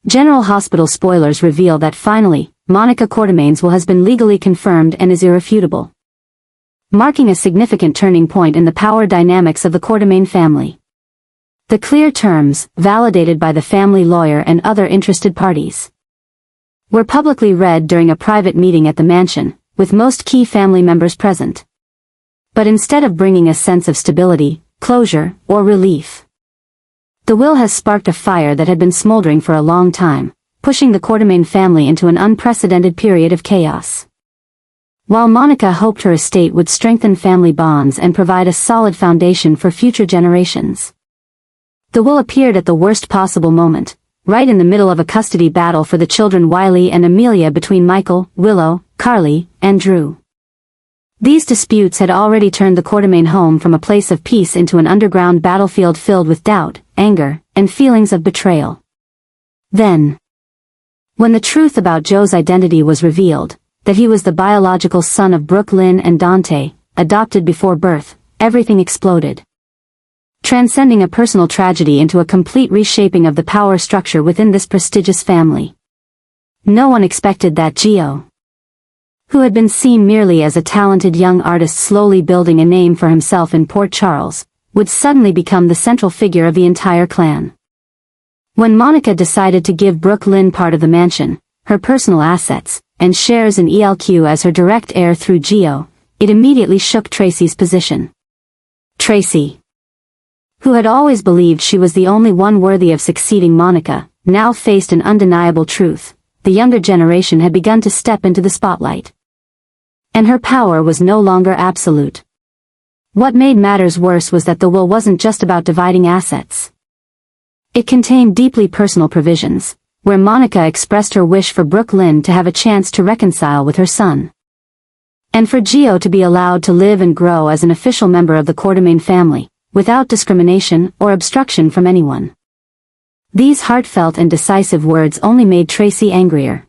General Hospital spoilers reveal that finally, Monica Quartermain's will has been legally confirmed and is irrefutable, marking a significant turning point in the power dynamics of the Quartermain family. The clear terms, validated by the family lawyer and other interested parties, were publicly read during a private meeting at the mansion, with most key family members present. But instead of bringing a sense of stability, closure, or relief, the will has sparked a fire that had been smoldering for a long time, pushing the Quartermain family into an unprecedented period of chaos. While Monica hoped her estate would strengthen family bonds and provide a solid foundation for future generations, the will appeared at the worst possible moment, right in the middle of a custody battle for the children Wiley and Amelia between Michael, Willow, Carly, and Drew. These disputes had already turned the Quartermain home from a place of peace into an underground battlefield filled with doubt, anger, and feelings of betrayal. Then, when the truth about Joe's identity was revealed, that he was the biological son of Brooke Lynn and Dante, adopted before birth, everything exploded, transcending a personal tragedy into a complete reshaping of the power structure within this prestigious family. No one expected that Gio, who had been seen merely as a talented young artist slowly building a name for himself in Port Charles, would suddenly become the central figure of the entire clan. When Monica decided to give Brooke Lynn part of the mansion, her personal assets, and shares in ELQ as her direct heir through Gio, it immediately shook Tracy's position. Tracy, who had always believed she was the only one worthy of succeeding Monica, now faced an undeniable truth: the younger generation had begun to step into the spotlight, and her power was no longer absolute. What made matters worse was that the will wasn't just about dividing assets. It contained deeply personal provisions, where Monica expressed her wish for Brooke Lynn to have a chance to reconcile with her son, and for Gio to be allowed to live and grow as an official member of the Quartermain family, without discrimination or obstruction from anyone. These heartfelt and decisive words only made Tracy angrier.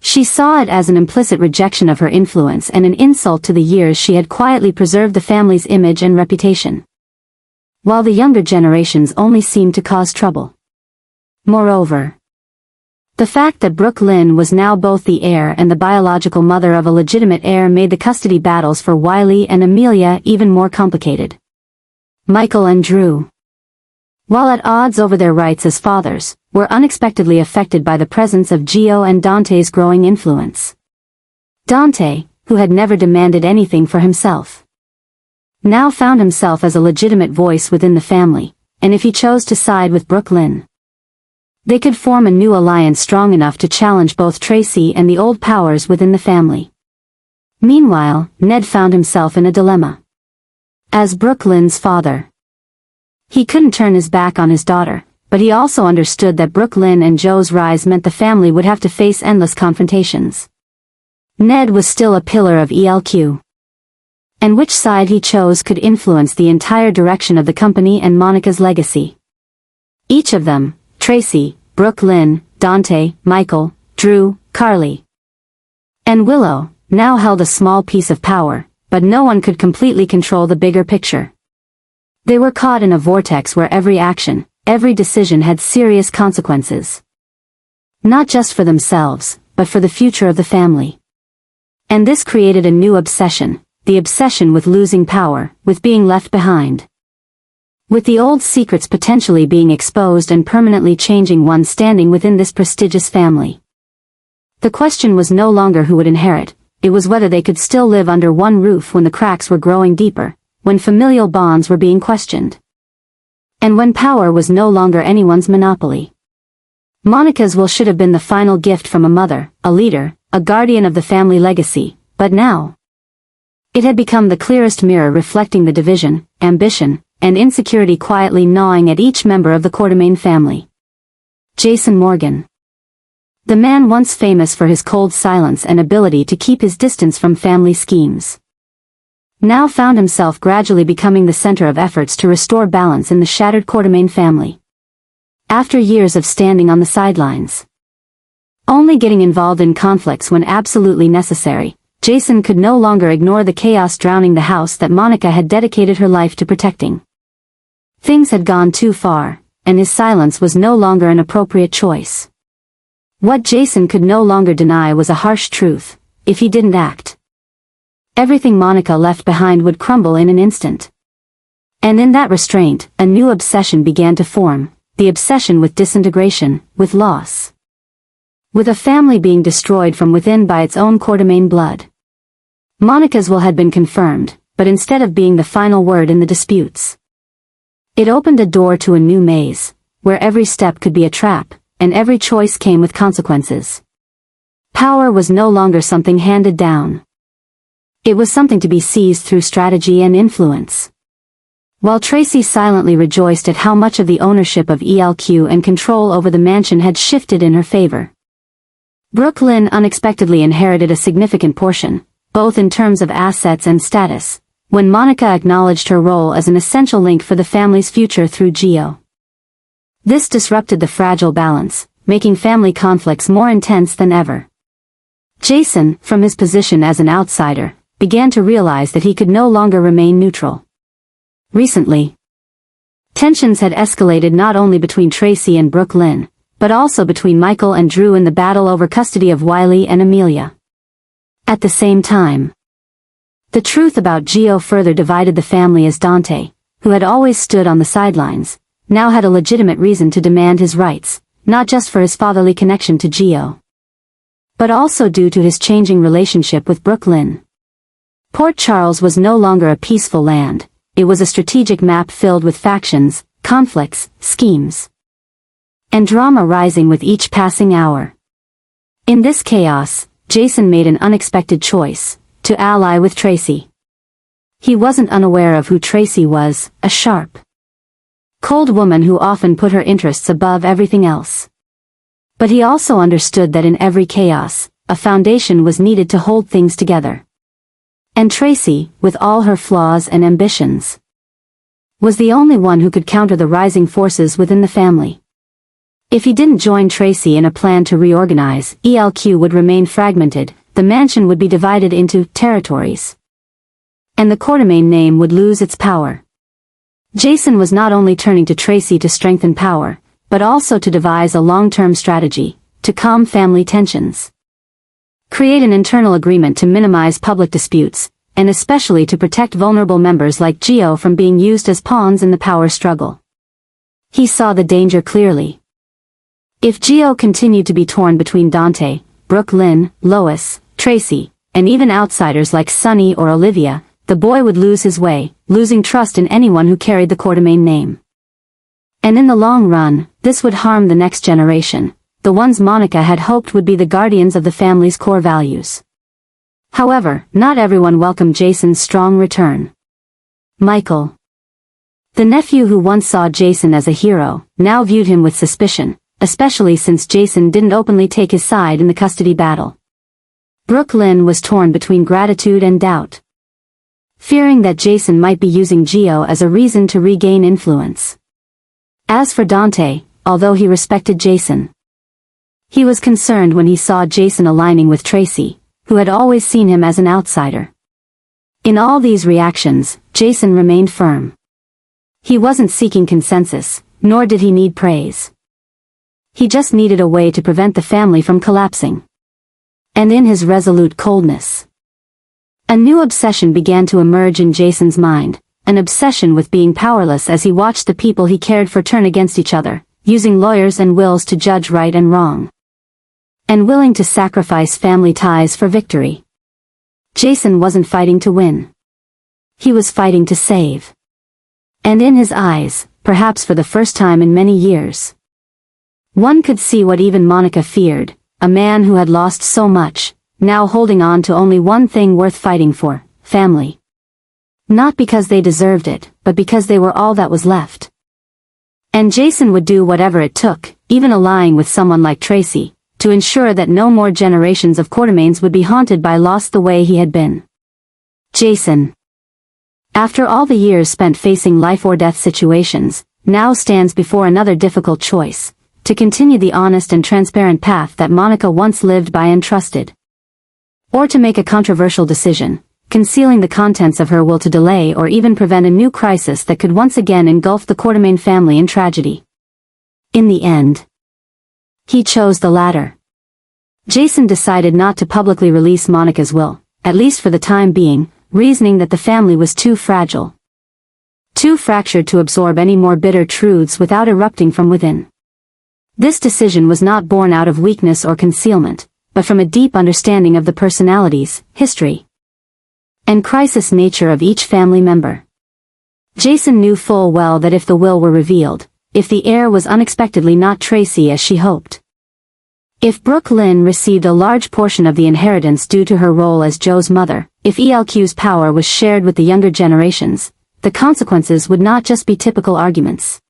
She saw it as an implicit rejection of her influence and an insult to the years she had quietly preserved the family's image and reputation, while the younger generations only seemed to cause trouble. Moreover, the fact that Brooke Lynn was now both the heir and the biological mother of a legitimate heir made the custody battles for Wiley and Amelia even more complicated. Michael and Drew, while at odds over their rights as fathers, were unexpectedly affected by the presence of Gio and Dante's growing influence. Dante, who had never demanded anything for himself, now found himself as a legitimate voice within the family, and if he chose to side with Brooke Lynn, they could form a new alliance strong enough to challenge both Tracy and the old powers within the family. Meanwhile, Ned found himself in a dilemma. As Brooke Lynn's father, he couldn't turn his back on his daughter, but he also understood that Brooke Lynn and Joe's rise meant the family would have to face endless confrontations. Ned was still a pillar of ELQ, and which side he chose could influence the entire direction of the company and Monica's legacy. Each of them, Tracy, Brooke Lynn, Dante, Michael, Drew, Carly, and Willow, now held a small piece of power, but no one could completely control the bigger picture. They were caught in a vortex where every action, every decision had serious consequences, not just for themselves, but for the future of the family. And this created a new obsession, the obsession with losing power, with being left behind, with the old secrets potentially being exposed and permanently changing one's standing within this prestigious family. The question was no longer who would inherit, it was whether they could still live under one roof when the cracks were growing deeper, when familial bonds were being questioned, and when power was no longer anyone's monopoly. Monica's will should have been the final gift from a mother, a leader, a guardian of the family legacy, but now it had become the clearest mirror reflecting the division, ambition, and insecurity quietly gnawing at each member of the Quartermain family. Jason Morgan, the man once famous for his cold silence and ability to keep his distance from family schemes, now found himself gradually becoming the center of efforts to restore balance in the shattered Quartermain family. After years of standing on the sidelines, only getting involved in conflicts when absolutely necessary, Jason could no longer ignore the chaos drowning the house that Monica had dedicated her life to protecting. Things had gone too far, and his silence was no longer an appropriate choice. What Jason could no longer deny was a harsh truth: if he didn't act, everything Monica left behind would crumble in an instant. And in that restraint, a new obsession began to form, the obsession with disintegration, with loss. With a family being destroyed from within by its own Quartermaine blood. Monica's will had been confirmed, but instead of being the final word in the disputes, it opened a door to a new maze, where every step could be a trap, and every choice came with consequences. Power was no longer something handed down. It was something to be seized through strategy and influence. While Tracy silently rejoiced at how much of the ownership of ELQ and control over the mansion had shifted in her favor, Brooke Lynn unexpectedly inherited a significant portion, both in terms of assets and status, when Monica acknowledged her role as an essential link for the family's future through Gio. This disrupted the fragile balance, making family conflicts more intense than ever. Jason, from his position as an outsider, began to realize that he could no longer remain neutral. Recently, tensions had escalated not only between Tracy and Brooke Lynn, but also between Michael and Drew in the battle over custody of Wiley and Amelia. At the same time, the truth about Gio further divided the family as Dante, who had always stood on the sidelines, now had a legitimate reason to demand his rights, not just for his fatherly connection to Gio, but also due to his changing relationship with Brooke Lynn. Port Charles was no longer a peaceful land, it was a strategic map filled with factions, conflicts, schemes, and drama rising with each passing hour. In this chaos, Jason made an unexpected choice: to ally with Tracy. He wasn't unaware of who Tracy was, a sharp, cold woman who often put her interests above everything else. But he also understood that in every chaos, a foundation was needed to hold things together. And Tracy, with all her flaws and ambitions, was the only one who could counter the rising forces within the family. If he didn't join Tracy in a plan to reorganize, ELQ would remain fragmented, the mansion would be divided into territories, and the Quartermaine name would lose its power. Jason was not only turning to Tracy to strengthen power, but also to devise a long-term strategy, to calm family tensions, create an internal agreement to minimize public disputes, and especially to protect vulnerable members like Gio from being used as pawns in the power struggle. He saw the danger clearly. If Gio continued to be torn between Dante, Brooke Lynn, Lois, Tracy, and even outsiders like Sunny or Olivia, the boy would lose his way, losing trust in anyone who carried the Quartermaine name. And in the long run, this would harm the next generation, the ones Monica had hoped would be the guardians of the family's core values. However, not everyone welcomed Jason's strong return. Michael, the nephew who once saw Jason as a hero, now viewed him with suspicion, especially since Jason didn't openly take his side in the custody battle. Brooke Lynn was torn between gratitude and doubt, fearing that Jason might be using Gio as a reason to regain influence. As for Dante, although he respected Jason, he was concerned when he saw Jason aligning with Tracy, who had always seen him as an outsider. In all these reactions, Jason remained firm. He wasn't seeking consensus, nor did he need praise. He just needed a way to prevent the family from collapsing. And in his resolute coldness, a new obsession began to emerge in Jason's mind, an obsession with being powerless as he watched the people he cared for turn against each other, using lawyers and wills to judge right and wrong, and willing to sacrifice family ties for victory. Jason wasn't fighting to win. He was fighting to save. And in his eyes, perhaps for the first time in many years, one could see what even Monica feared, a man who had lost so much, now holding on to only one thing worth fighting for: family. Not because they deserved it, but because they were all that was left. And Jason would do whatever it took, even allying with someone like Tracy, to ensure that no more generations of Quartermaines would be haunted by loss the way he had been. Jason, after all the years spent facing life-or-death situations, now stands before another difficult choice: to continue the honest and transparent path that Monica once lived by and trusted, or to make a controversial decision, concealing the contents of her will to delay or even prevent a new crisis that could once again engulf the Quartermaine family in tragedy. In the end, he chose the latter. Jason decided not to publicly release Monica's will, at least for the time being, reasoning that the family was too fragile, too fractured to absorb any more bitter truths without erupting from within. This decision was not born out of weakness or concealment, but from a deep understanding of the personalities, history, and crisis nature of each family member. Jason knew full well that if the will were revealed, if the heir was unexpectedly not Tracy as she hoped, if Brooke Lynn received a large portion of the inheritance due to her role as Joe's mother, if ELQ's power was shared with the younger generations, the consequences would not just be typical arguments,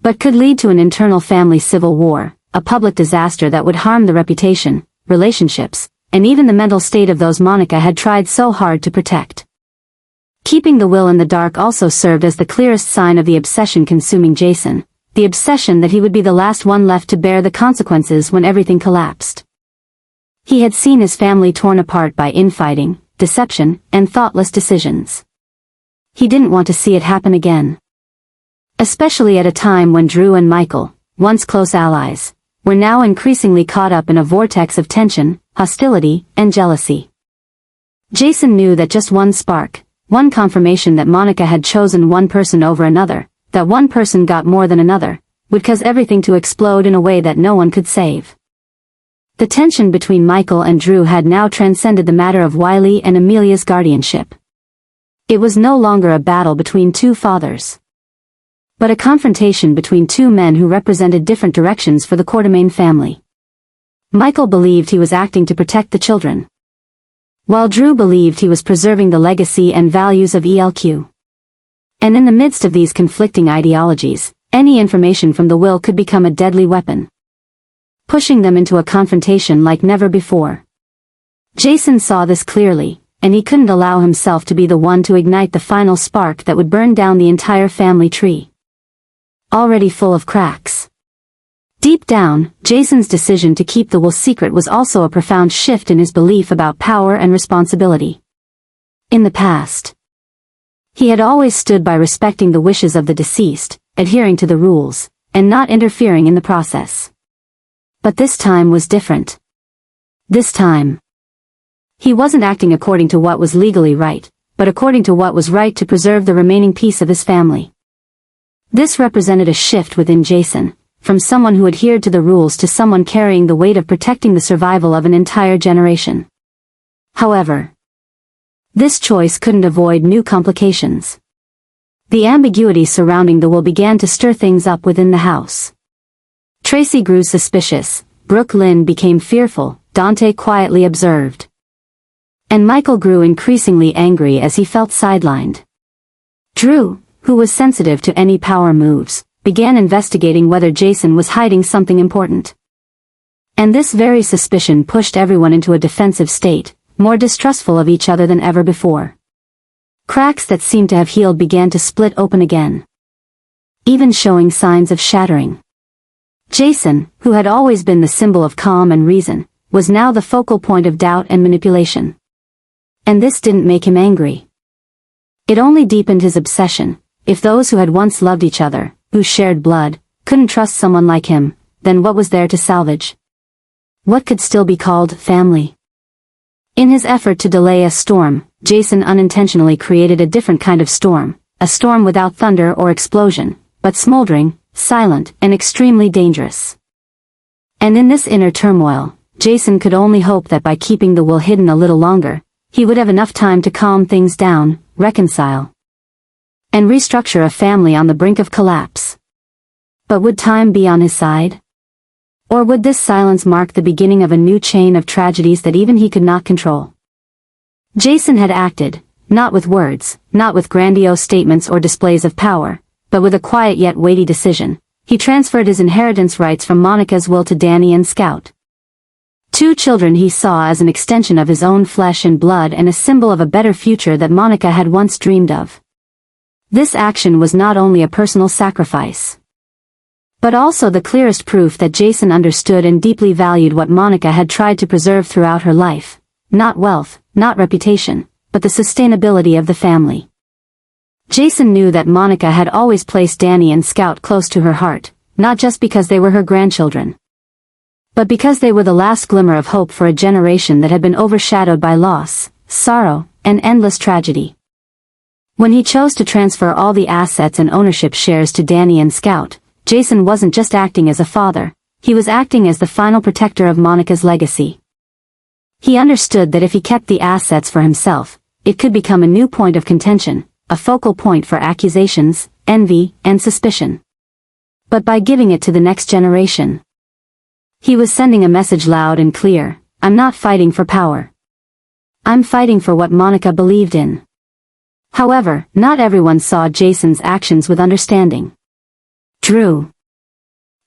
but could lead to an internal family civil war, a public disaster that would harm the reputation, relationships, and even the mental state of those Monica had tried so hard to protect. Keeping the will in the dark also served as the clearest sign of the obsession consuming Jason, the obsession that he would be the last one left to bear the consequences when everything collapsed. He had seen his family torn apart by infighting, deception, and thoughtless decisions. He didn't want to see it happen again. Especially at a time when Drew and Michael, once close allies, were now increasingly caught up in a vortex of tension, hostility, and jealousy. Jason knew that just one spark, one confirmation that Monica had chosen one person over another, that one person got more than another, would cause everything to explode in a way that no one could save. The tension between Michael and Drew had now transcended the matter of Wiley and Amelia's guardianship. It was no longer a battle between two fathers, but a confrontation between two men who represented different directions for the Quartermaine family. Michael believed he was acting to protect the children, while Drew believed he was preserving the legacy and values of ELQ. And in the midst of these conflicting ideologies, any information from the will could become a deadly weapon, pushing them into a confrontation like never before. Jason saw this clearly, and he couldn't allow himself to be the one to ignite the final spark that would burn down the entire family tree, already full of cracks. Deep down, Jason's decision to keep the will secret was also a profound shift in his belief about power and responsibility. In the past, he had always stood by respecting the wishes of the deceased, adhering to the rules, and not interfering in the process. But this time was different. This time, he wasn't acting according to what was legally right, but according to what was right to preserve the remaining piece of his family. This represented a shift within Jason, from someone who adhered to the rules to someone carrying the weight of protecting the survival of an entire generation. However, this choice couldn't avoid new complications. The ambiguity surrounding the will began to stir things up within the house. Tracy grew suspicious, Brooke Lynn became fearful, Dante quietly observed, and Michael grew increasingly angry as he felt sidelined. Drew, who was sensitive to any power moves, began investigating whether Jason was hiding something important. And this very suspicion pushed everyone into a defensive state, more distrustful of each other than ever before. Cracks that seemed to have healed began to split open again, even showing signs of shattering. Jason, who had always been the symbol of calm and reason, was now the focal point of doubt and manipulation. And this didn't make him angry. It only deepened his obsession. If those who had once loved each other, who shared blood, couldn't trust someone like him, then what was there to salvage? What could still be called family? In his effort to delay a storm, Jason unintentionally created a different kind of storm, a storm without thunder or explosion, but smoldering, silent, and extremely dangerous. And in this inner turmoil, Jason could only hope that by keeping the will hidden a little longer, he would have enough time to calm things down, reconcile, and restructure a family on the brink of collapse. But would time be on his side? Or would this silence mark the beginning of a new chain of tragedies that even he could not control? Jason had acted, not with words, not with grandiose statements or displays of power, but with a quiet yet weighty decision. He transferred his inheritance rights from Monica's will to Danny and Scout. Two children he saw as an extension of his own flesh and blood and a symbol of a better future that Monica had once dreamed of. This action was not only a personal sacrifice, but also the clearest proof that Jason understood and deeply valued what Monica had tried to preserve throughout her life. Not wealth, not reputation, but the sustainability of the family. Jason knew that Monica had always placed Danny and Scout close to her heart, not just because they were her grandchildren, But because they were the last glimmer of hope for a generation that had been overshadowed by loss, sorrow, and endless tragedy. When he chose to transfer all the assets and ownership shares to Danny and Scout, Jason wasn't just acting as a father, he was acting as the final protector of Monica's legacy. He understood that if he kept the assets for himself, it could become a new point of contention, a focal point for accusations, envy, and suspicion. But by giving it to the next generation, he was sending a message loud and clear: I'm not fighting for power. I'm fighting for what Monica believed in. However, not everyone saw Jason's actions with understanding. Drew,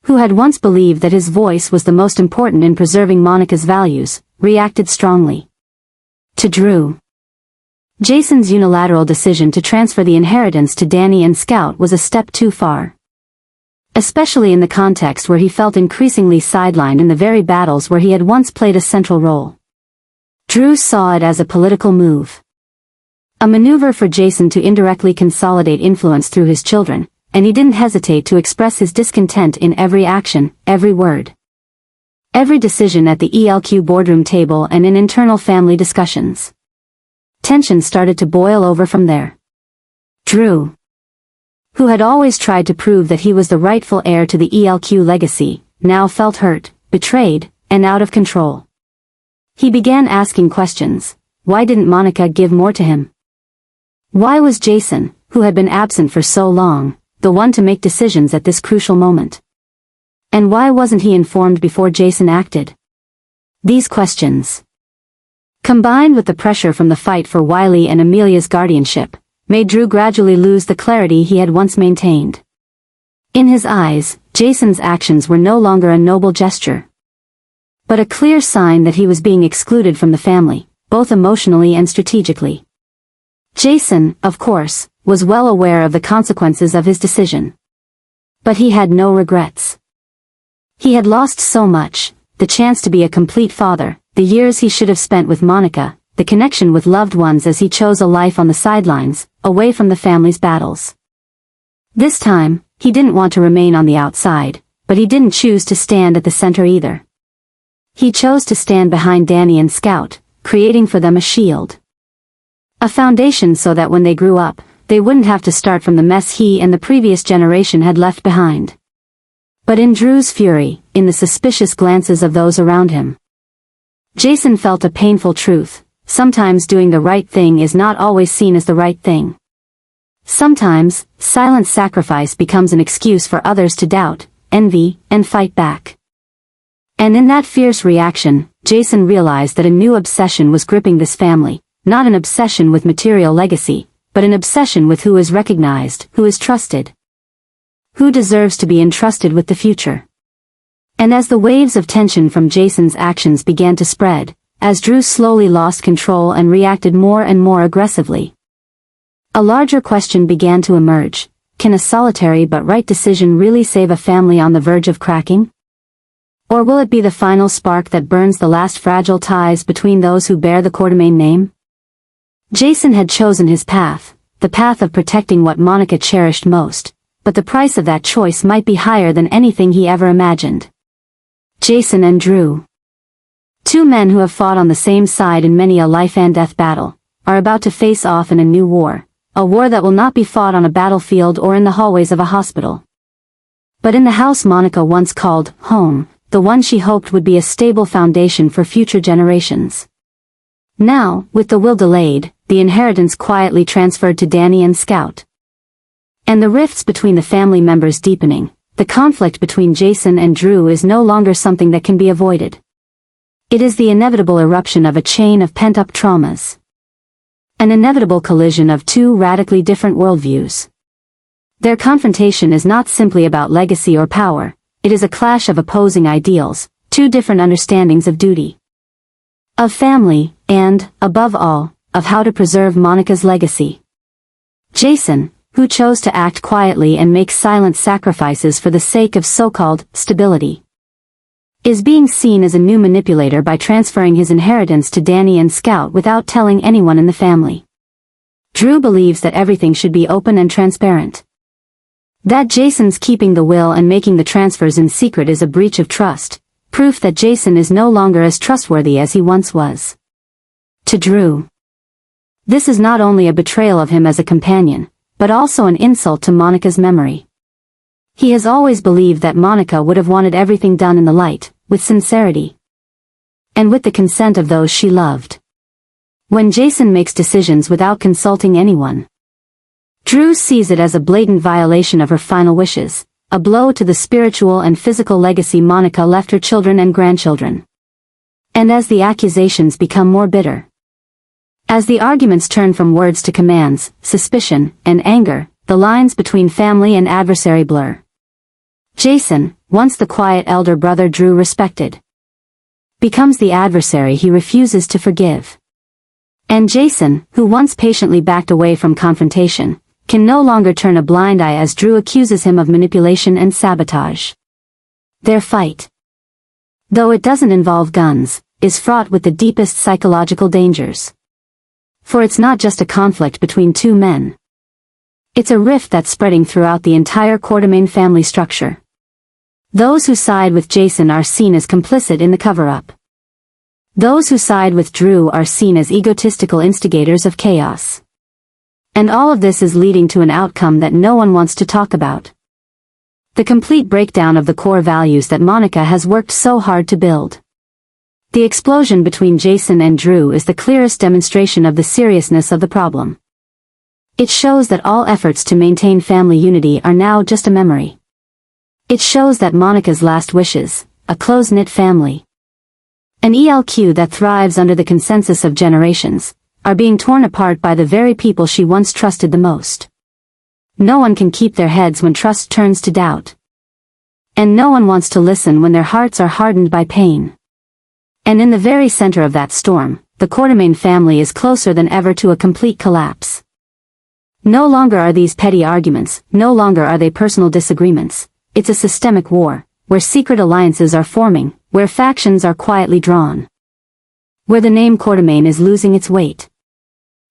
who had once believed that his voice was the most important in preserving Monica's values, reacted strongly. To Drew, Jason's unilateral decision to transfer the inheritance to Danny and Scout was a step too far. Especially in the context where he felt increasingly sidelined in the very battles where he had once played a central role. Drew saw it as a political move. A maneuver for Jason to indirectly consolidate influence through his children, and he didn't hesitate to express his discontent in every action, every word. Every decision at the ELQ boardroom table and in internal family discussions. Tension started to boil over from there. Drew, who had always tried to prove that he was the rightful heir to the ELQ legacy, now felt hurt, betrayed, and out of control. He began asking questions. Why didn't Monica give more to him? Why was Jason, who had been absent for so long, the one to make decisions at this crucial moment? And why wasn't he informed before Jason acted? These questions, combined with the pressure from the fight for Wiley and Amelia's guardianship, made Drew gradually lose the clarity he had once maintained. In his eyes, Jason's actions were no longer a noble gesture, but a clear sign that he was being excluded from the family, both emotionally and strategically. Jason, of course, was well aware of the consequences of his decision. But he had no regrets. He had lost so much: the chance to be a complete father, the years he should have spent with Monica, the connection with loved ones as he chose a life on the sidelines, away from the family's battles. This time, he didn't want to remain on the outside, but he didn't choose to stand at the center either. He chose to stand behind Danny and Scout, creating for them a shield. A foundation so that when they grew up, they wouldn't have to start from the mess he and the previous generation had left behind. But in Drew's fury, in the suspicious glances of those around him, Jason felt a painful truth: sometimes doing the right thing is not always seen as the right thing. Sometimes, silent sacrifice becomes an excuse for others to doubt, envy, and fight back. And in that fierce reaction, Jason realized that a new obsession was gripping this family, not an obsession with material legacy, but an obsession with who is recognized, who is trusted, who deserves to be entrusted with the future. And as the waves of tension from Jason's actions began to spread, as Drew slowly lost control and reacted more and more aggressively, a larger question began to emerge: can a solitary but right decision really save a family on the verge of cracking? Or will it be the final spark that burns the last fragile ties between those who bear the Quartermaine name? Jason had chosen his path, the path of protecting what Monica cherished most, but the price of that choice might be higher than anything he ever imagined. Jason and Drew, two men who have fought on the same side in many a life-and-death battle, are about to face off in a new war, a war that will not be fought on a battlefield or in the hallways of a hospital, but in the house Monica once called home, the one she hoped would be a stable foundation for future generations. Now, with the will delayed, the inheritance quietly transferred to Danny and Scout, and the rifts between the family members deepening, the conflict between Jason and Drew is no longer something that can be avoided. It is the inevitable eruption of a chain of pent-up traumas. An inevitable collision of two radically different worldviews. Their confrontation is not simply about legacy or power, it is a clash of opposing ideals, two different understandings of duty, of family, and, above all, of how to preserve Monica's legacy. Jason, who chose to act quietly and make silent sacrifices for the sake of so-called stability, is being seen as a new manipulator by transferring his inheritance to Danny and Scout without telling anyone in the family. Drew believes that everything should be open and transparent. That Jason's keeping the will and making the transfers in secret is a breach of trust, proof that Jason is no longer as trustworthy as he once was. To Drew, this is not only a betrayal of him as a companion, but also an insult to Monica's memory. He has always believed that Monica would have wanted everything done in the light, with sincerity, and with the consent of those she loved. When Jason makes decisions without consulting anyone, Drew sees it as a blatant violation of her final wishes, a blow to the spiritual and physical legacy Monica left her children and grandchildren. And as the accusations become more bitter, as the arguments turn from words to commands, suspicion, and anger, the lines between family and adversary blur. Jason, once the quiet elder brother Drew respected, becomes the adversary he refuses to forgive. And Jason, who once patiently backed away from confrontation, can no longer turn a blind eye as Drew accuses him of manipulation and sabotage. Their fight, though it doesn't involve guns, is fraught with the deepest psychological dangers. For it's not just a conflict between two men. It's a rift that's spreading throughout the entire Quartermaine family structure. Those who side with Jason are seen as complicit in the cover-up. Those who side with Drew are seen as egotistical instigators of chaos. And all of this is leading to an outcome that no one wants to talk about. The complete breakdown of the core values that Monica has worked so hard to build. The explosion between Jason and Drew is the clearest demonstration of the seriousness of the problem. It shows that all efforts to maintain family unity are now just a memory. It shows that Monica's last wishes, a close-knit family, an ELQ that thrives under the consensus of generations, are being torn apart by the very people she once trusted the most. No one can keep their heads when trust turns to doubt. And no one wants to listen when their hearts are hardened by pain. And in the very center of that storm, the Quartermaine family is closer than ever to a complete collapse. No longer are these petty arguments, no longer are they personal disagreements. It's a systemic war, where secret alliances are forming, where factions are quietly drawn. Where the name Quartermaine is losing its weight.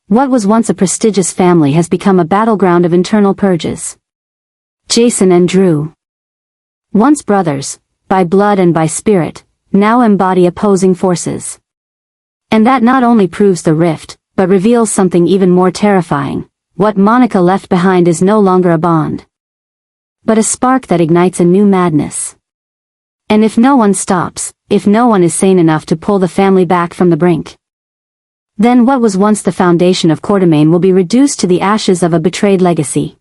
What was once a prestigious family has become a battleground of internal purges. Jason and Drew, once brothers, by blood and by spirit, now embody opposing forces. And that not only proves the rift, but reveals something even more terrifying. What Monica left behind is no longer a bond, but a spark that ignites a new madness. And if no one stops, if no one is sane enough to pull the family back from the brink, then what was once the foundation of Quartermaine will be reduced to the ashes of a betrayed legacy.